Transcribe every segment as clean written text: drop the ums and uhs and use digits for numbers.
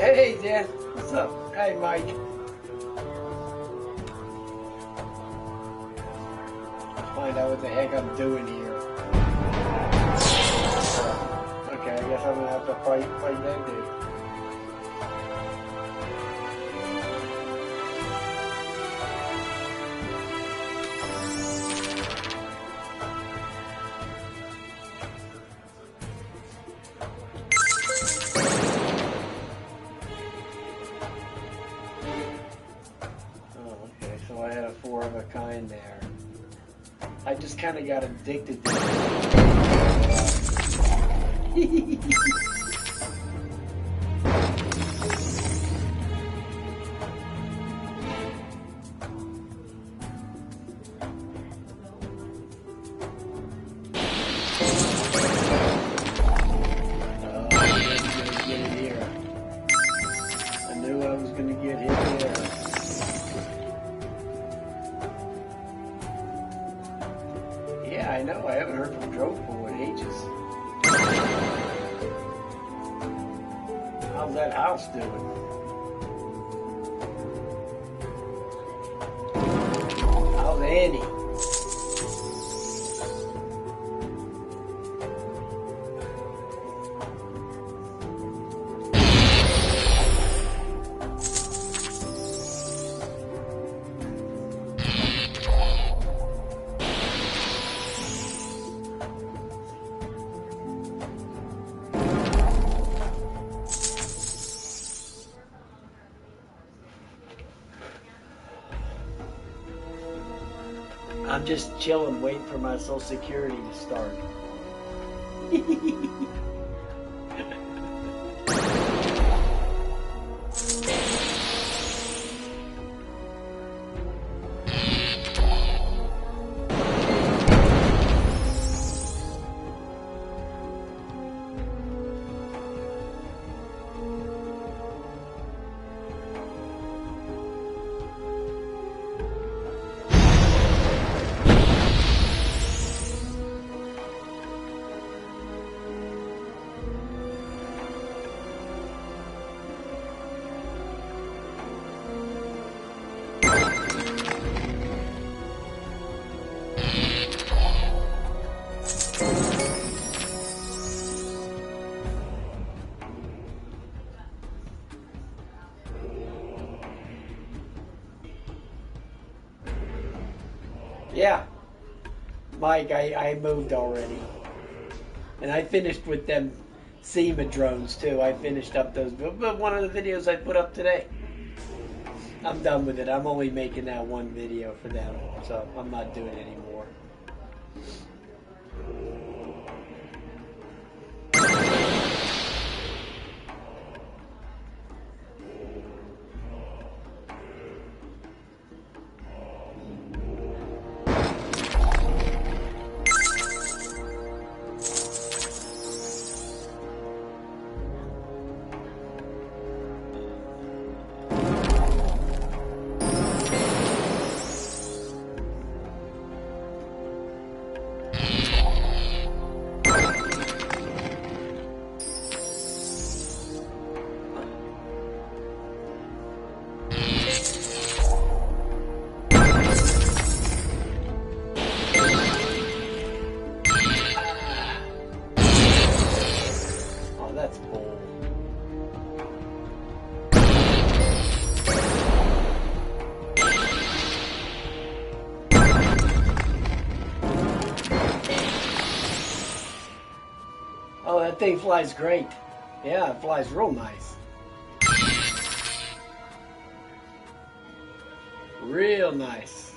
Hey, Dan. What's up? Hey, Mike. Let's find out what the heck I'm doing here. Okay, I guess I'm gonna have to fight that dude. There. I just kind of got addicted to it. I know, I haven't heard from Joe for ages. How's that house doing? How's Annie? I'm just chilling, waiting for my Social Security to start. Yeah, Mike, I moved already. And I finished with them SEMA drones too. I finished up those, but one of the videos I put up today. I'm done with it. I'm only making that one video for them, so I'm not doing it anymore. Oh, that thing flies great. Yeah, it flies real nice. Real nice.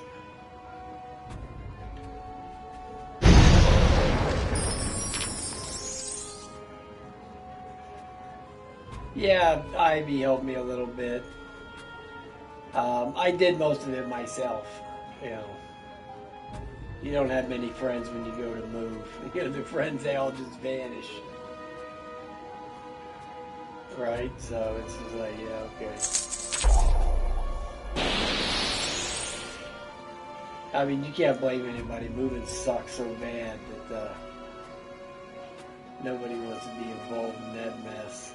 Yeah, Ivy helped me a little bit. I did most of it myself, you know. You don't have many friends when you go to move. You know, the friends, they all just vanish. Right? So it's just like, yeah, okay. I mean, you can't blame anybody. Moving sucks so bad that nobody wants to be involved in that mess.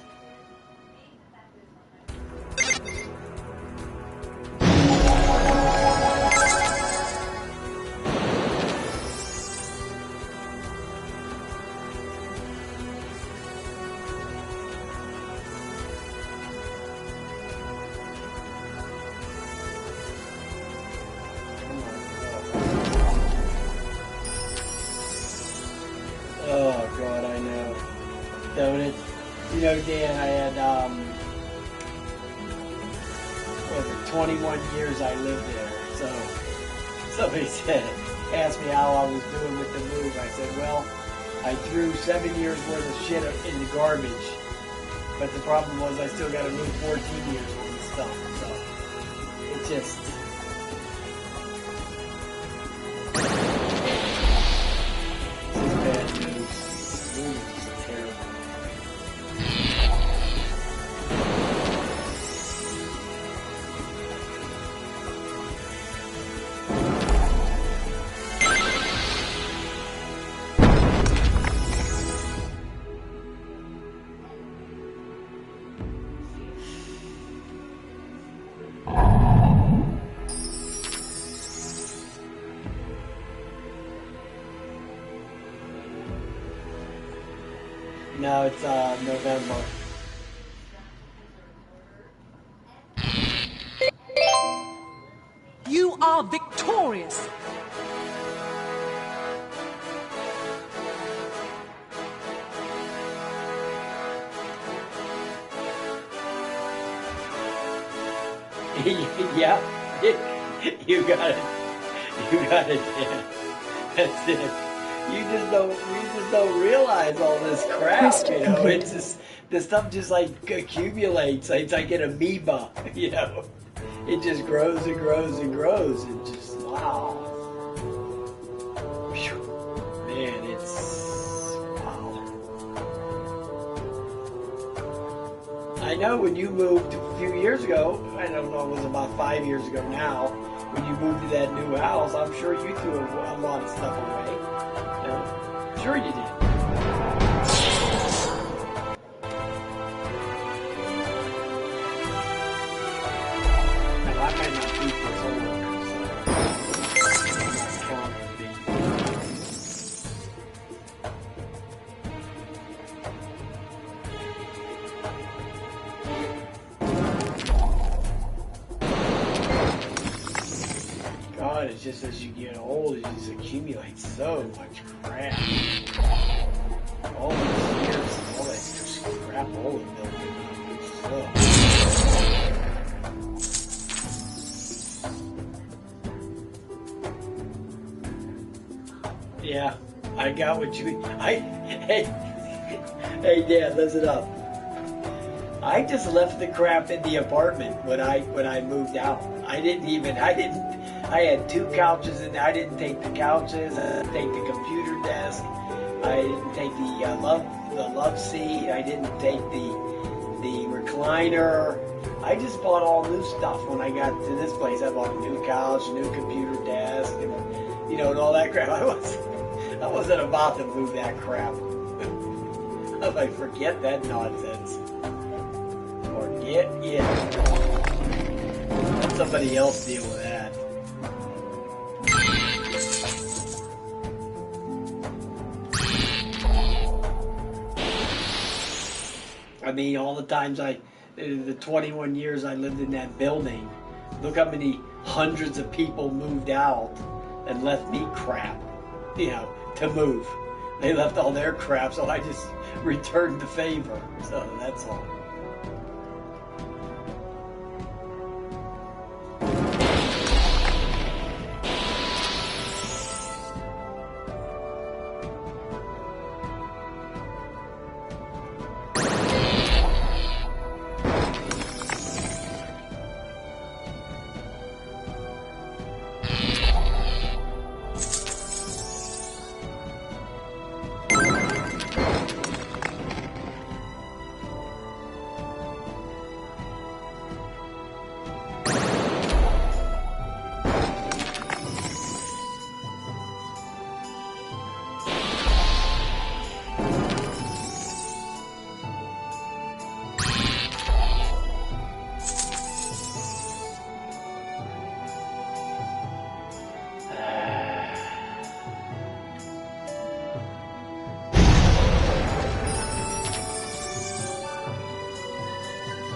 don't it? You know, Dan, I had, what was it, 21 years I lived there. So somebody asked me how I was doing with the move. I said, well, I threw 7 years worth of shit in the garbage. But the problem was I still got to move 14 years worth of stuff. So it just... This is bad news. This is terrible. No, it's November. You are victorious. Yeah, you got it. You got it, Dan. That's it. You just don't realize all this crap, you know. It's just, the stuff just like accumulates. It's like an amoeba, you know. It just grows and grows and grows, and just wow. Whew. Man, it's wow. I know when you moved a few years ago, I don't know, it was about 5 years ago now, when you moved to that new house, I'm sure you threw a lot of stuff away. Sure you did. Now, I might not be for so long, so I'm not counting the... God, it's just as you get old, it just accumulates so much crap. All these years, all that crap, all the building. Yeah, I got what you. Hey, Dad, listen up. I just left the crap in the apartment when I moved out. I had 2 couches and I didn't take the couches, I didn't take the computer desk, I didn't take the love seat, I didn't take the recliner. I just bought all new stuff when I got to this place. I bought a new couch, a new computer desk, and, you know, and all that crap. I wasn't about to move that crap. I'm like, forget that nonsense. Forget it. Let somebody else deal with that. I mean, all the times the 21 years I lived in that building, look how many hundreds of people moved out and left me crap, you know, to move. They left all their crap, so I just returned the favor. So that's all.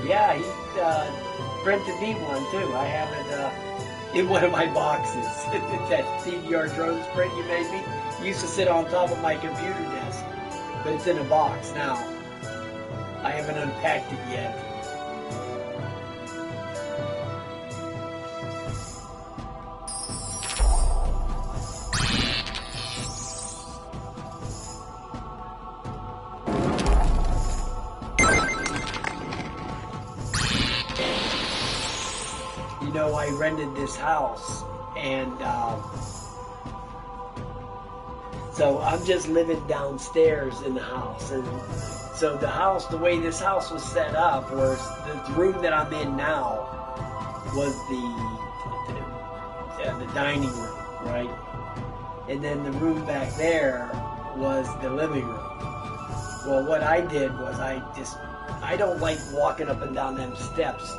Yeah, he printed me one too. I have it in one of my boxes. That CDR drones print you made me used to sit on top of my computer desk, but it's in a box now. haven't unpacked it yet. You know, I rented this house, and so I'm just living downstairs in the house. And so the house, the way this house was set up, was the room that I'm in now was the dining room, right? And then the room back there was the living room. Well, what I did was I don't like walking up and down them steps.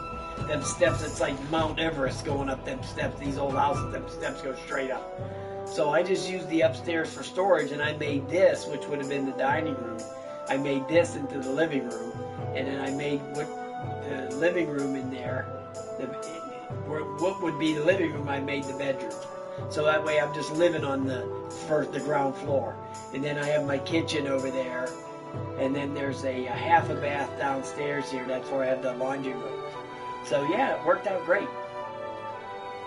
Them steps, it's like Mount Everest going up them steps. These old houses, them steps go straight up. So I just used the upstairs for storage, and I made this, which would have been the dining room. I made this into the living room, and then I made the living room in there. What would be the living room, I made the bedroom. So that way I'm just living on the ground floor. And then I have my kitchen over there, and then there's a half a bath downstairs here. That's where I have the laundry room. So yeah, it worked out great.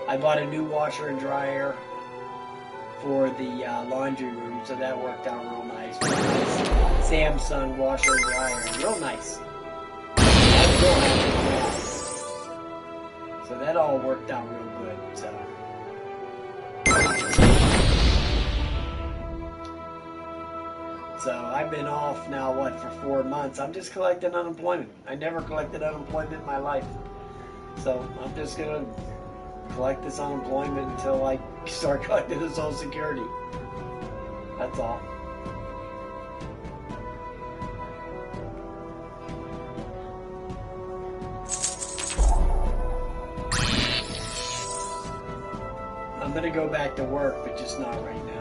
I bought a new washer and dryer for the laundry room, so that worked out real nice. Samsung washer and dryer, real nice. I'm real happy with that. So that all worked out real good. So I've been off now, for 4 months. I'm just collecting unemployment. I never collected unemployment in my life. So I'm just going to collect this unemployment until I start collecting the Social Security. That's all. I'm going to go back to work, but just not right now.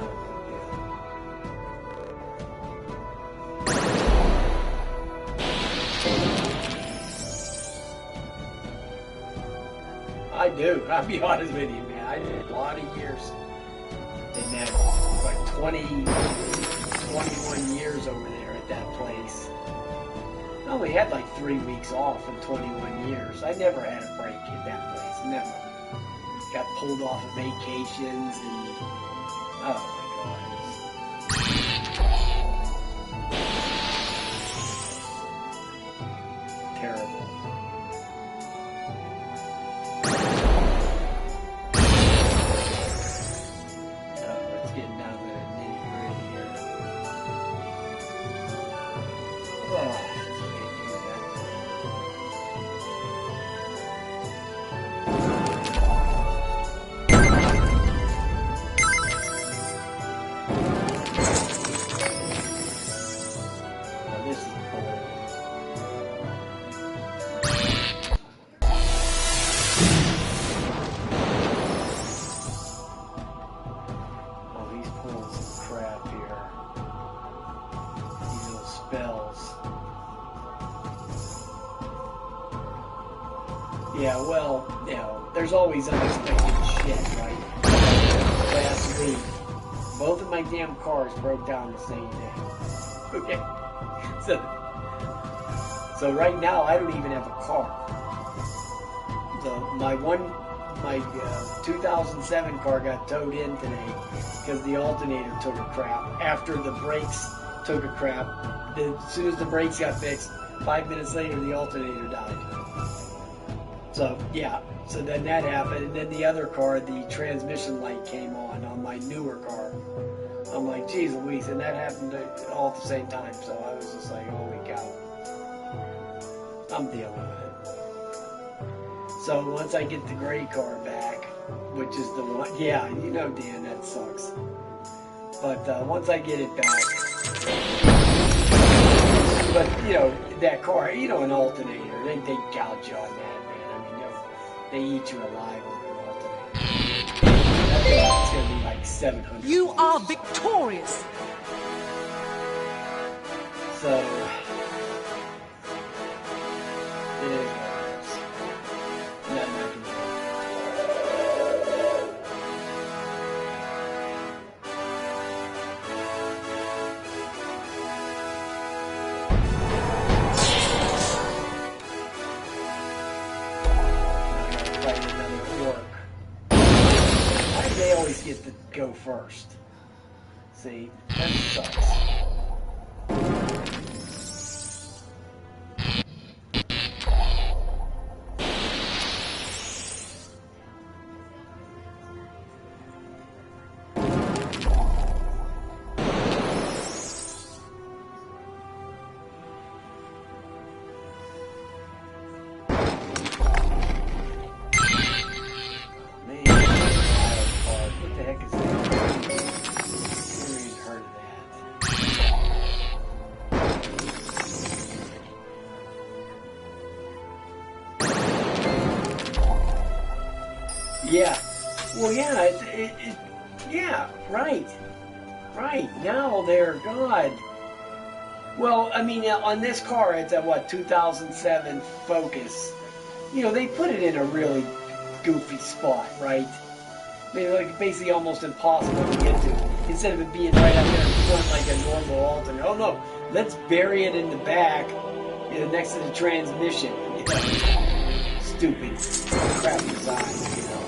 I do. I'll be honest with you, man. I did a lot of years in that, like 21 years over there at that place. I only had like 3 weeks off in 21 years. I never had a break at that place. Never. Got pulled off of vacations and, oh my God. Terrible. Yeah, well, you know, there's always unexpected shit, right? Last week, both of my damn cars broke down the same day. Okay? So right now, I don't even have a car. So my 2007 car got towed in today because the alternator took a crap. After the brakes took a crap, as soon as the brakes got fixed, 5 minutes later, the alternator died. So, yeah, so then that happened, and then the other car, the transmission light came on my newer car. I'm like, geez Louise, and that happened all at the same time, so I was just like, holy cow. I'm dealing with it. So once I get the gray car back, which is the one, yeah, you know, Dan, that sucks. But once I get it back, but, you know, that car, you know, an alternator, they gouge you on that. They eat you alive on an alternator. That's going to be like $700. You are victorious. So, it is what it is. Nothing I can do. get to go first. See, that sucks. Yeah. Well, yeah. Yeah. Right. Right. Now they're God. Well, I mean, on this car, it's a what 2007 Focus. You know, they put it in a really goofy spot, right? I mean, like basically almost impossible to get to. Instead of it being right up there in front like a normal alternate. Oh no, let's bury it in the back, you know, next to the transmission. You know? Stupid crap design. You know.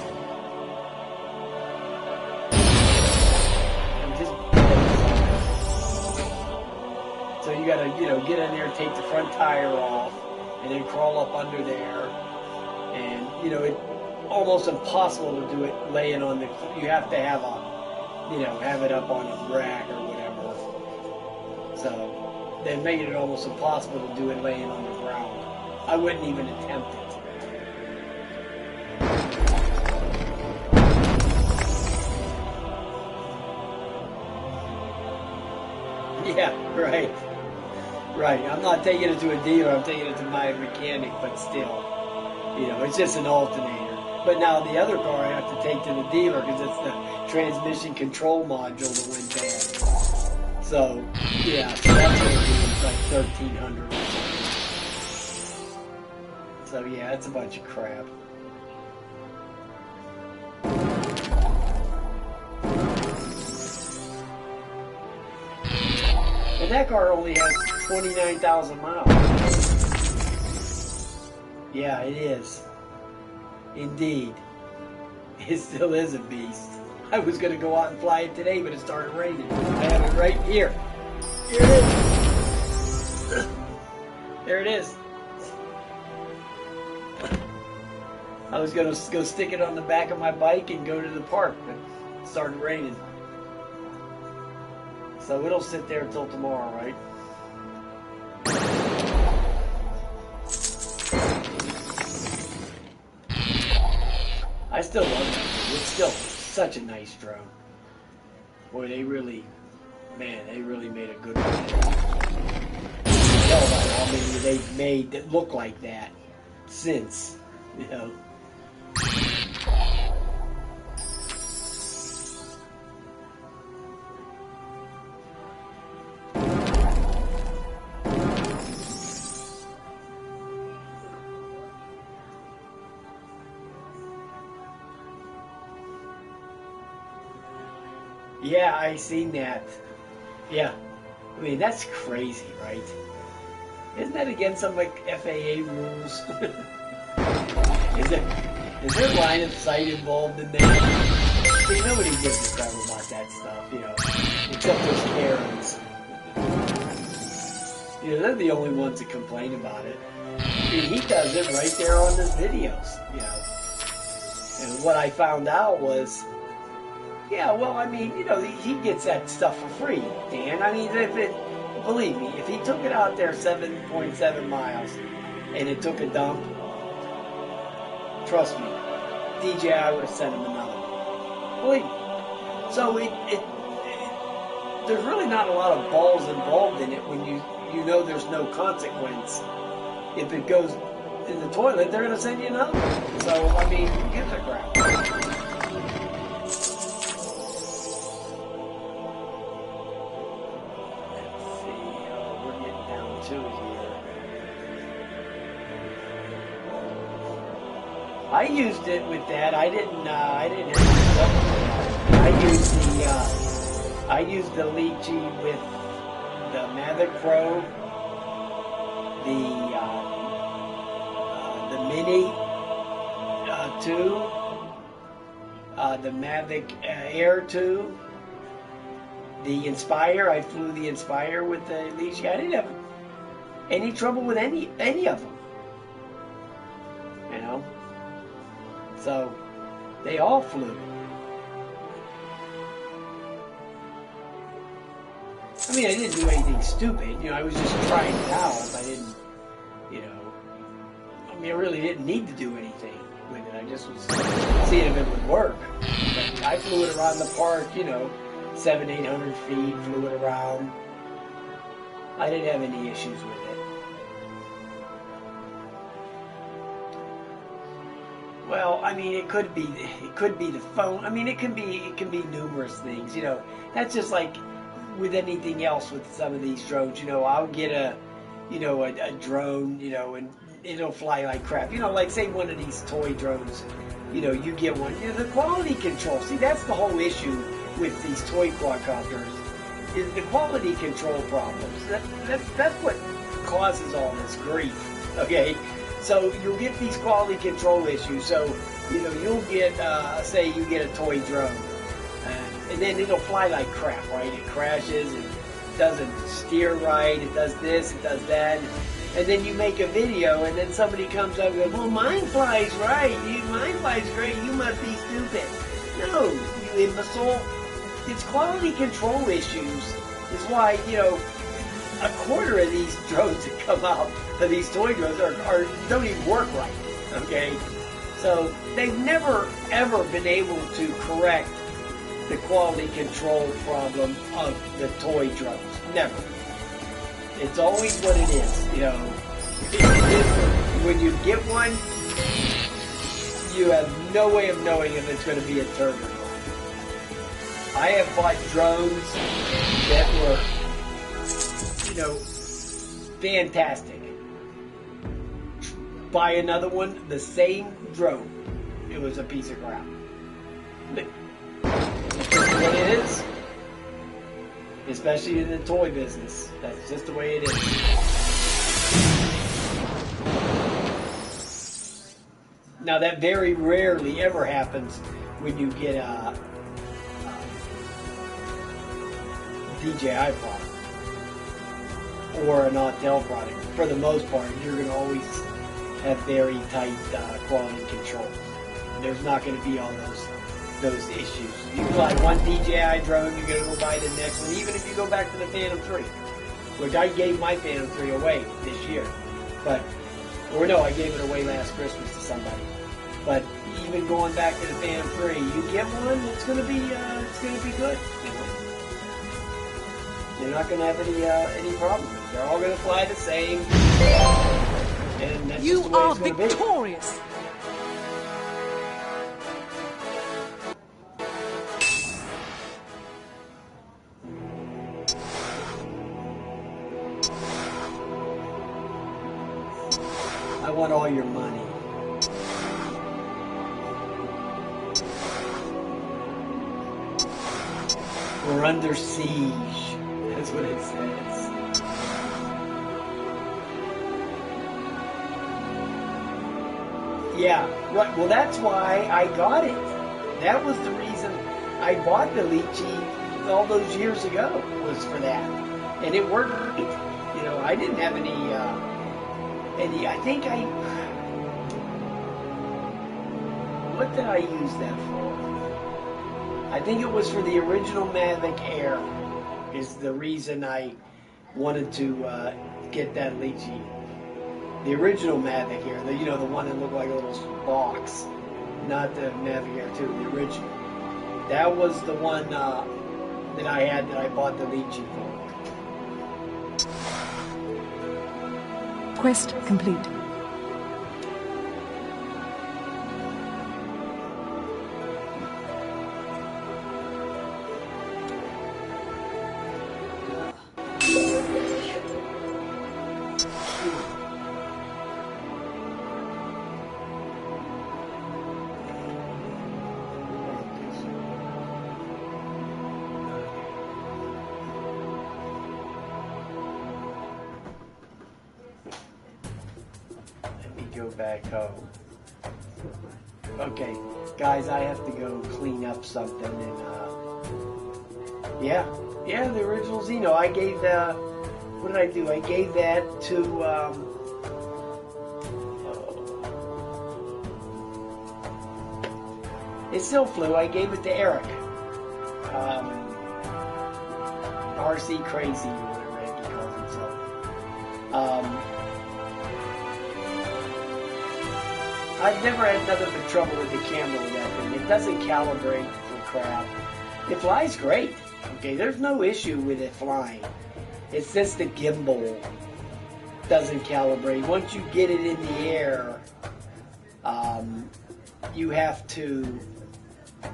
So you gotta, you know, get in there, take the front tire off, and then crawl up under there. And, you know, it's almost impossible to do it laying on the, you have to have a, you know, have it up on a rack or whatever. So, they made it almost impossible to do it laying on the ground. I wouldn't even attempt it. Yeah, right. Right, I'm not taking it to a dealer, I'm taking it to my mechanic, but still, you know, it's just an alternator. But now the other car I have to take to the dealer because it's the transmission control module that went bad. So, yeah, so that's going to be like $1,300 or something. So, yeah, it's a bunch of crap. And that car only has 29,000 miles. Yeah, it is. Indeed. It still is a beast. I was going to go out and fly it today, but it started raining. I have it right here. Here it is. There it is. I was going to go stick it on the back of my bike and go to the park, but it started raining. So it'll sit there until tomorrow, right? I still love it. It's still such a nice drone. Boy, they really, man, they really made a good one. You can tell by how many they've made that look like that since, you know. Yeah, I seen that. Yeah. I mean, that's crazy, right? Isn't that against some like FAA rules? Is there line of sight involved in that? See, nobody gives a crap about that stuff, you know, except those Karens. You know, they're the only ones that complain about it. I mean, he does it right there on his videos, you know. And what I found out was, yeah, well, I mean, you know, he gets that stuff for free, Dan. I mean, believe me, if he took it out there 7.7 miles and it took a dump, trust me, DJI would have sent him another one. Believe me. So there's really not a lot of balls involved in it when you know there's no consequence. If it goes in the toilet, they're going to send you another one. So, I mean, who gives a crap? I used it with that. I didn't have it. I used the Lychee with the Mavic Pro, the Mini 2, the Mavic Air 2, the Inspire. I flew the Inspire with the Elite. I didn't have any trouble with any of them. You know? So, they all flew. I mean, I didn't do anything stupid. You know, I was just trying it out. I didn't, you know, I mean, I really didn't need to do anything with it. I just was seeing if it would work. But I flew it around the park, you know, 700-800 feet, flew it around. I didn't have any issues with it. Well, I mean, it could be the phone. I mean, it can be numerous things. You know, that's just like with anything else with some of these drones. You know, I'll get a drone, you know, and it'll fly like crap. You know, like say one of these toy drones. You know, you get one. You know, the quality control. See, that's the whole issue with these toy quadcopters. Is the quality control problems. That's what causes all this grief. Okay. So you'll get these quality control issues. So, you know, you'll get, say you get a toy drone, and then it'll fly like crap, right? It crashes, it doesn't steer right, it does this, it does that. And then you make a video, and then somebody comes up and goes, well, mine flies right, mine flies great, you must be stupid. No, you imbecile. It's quality control issues is why, you know, a quarter of these drones that come out, of these toy drones, don't even work right, okay? So they've never, ever been able to correct the quality control problem of the toy drones. Never. It's always what it is, you know. When you get one, you have no way of knowing if it's going to be a turd or not. I have bought drones that were, you know, fantastic. Buy another one, the same drone. It was a piece of crap. But it's just what it is. Especially in the toy business. That's just the way it is. Now that very rarely ever happens when you get a DJI product or an Autel product. For the most part, you're going to always have very tight quality control. There's not going to be all those issues. You fly one DJI drone, you're going to go buy the next one, even if you go back to the Phantom 3, which I gave my Phantom 3 away this year. I gave it away last Christmas to somebody. But even going back to the Phantom 3, you get one, it's going to be good. You know? You're not going to have any problem. They're all going to fly the same. And that's You just the way are it's going to be. victorious. I want all your money. We're under siege. That's what it says. Yeah, right. Well, that's why I got it. That was the reason I bought the Lychee all those years ago, was for that. And it worked. You know, I didn't have any, what did I use that for? I think it was for the original Mavic Air, is the reason I wanted to get that Lychee. The original Mavic Air, the one that looked like a little box, not the Mavic Air 2, the original. That was the one that I had that I bought the Lychee for. Quest complete. Let me go back home. Okay, guys, I have to go clean up something, and yeah, the original Xeno. I gave what did I do? I gave that to it still flew. I gave it to Eric, RC Crazy, or whatever he calls himself. I've never had nothing but trouble with the camera with that thing. It doesn't calibrate for crap. It flies great. Okay, there's no issue with it flying. It's just the gimbal doesn't calibrate. Once you get it in the air, you have to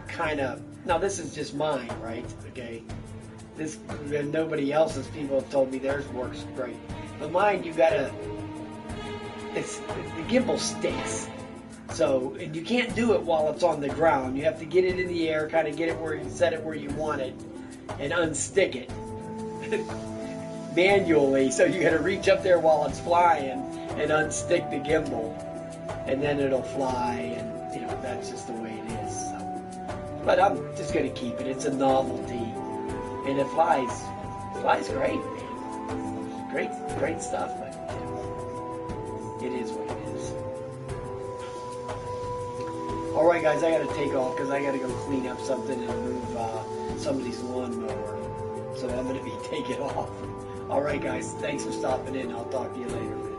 kind of... Now, this is just mine, right? Okay. This, nobody else's, people have told me theirs works great. But mine, you gotta... the gimbal sticks. So, and you can't do it while it's on the ground. You have to get it in the air, kind of get it where you set it where you want it, and unstick it manually. So you got to reach up there while it's flying and unstick the gimbal, and then it'll fly. And you know, that's just the way it is. So. But I'm just gonna keep it. It's a novelty, and it flies great, man. Great stuff. But it is what it is. All right, guys, I got to take off because I got to go clean up something and move somebody's lawnmower. So I'm going to be taking off. All right, guys, thanks for stopping in. I'll talk to you later.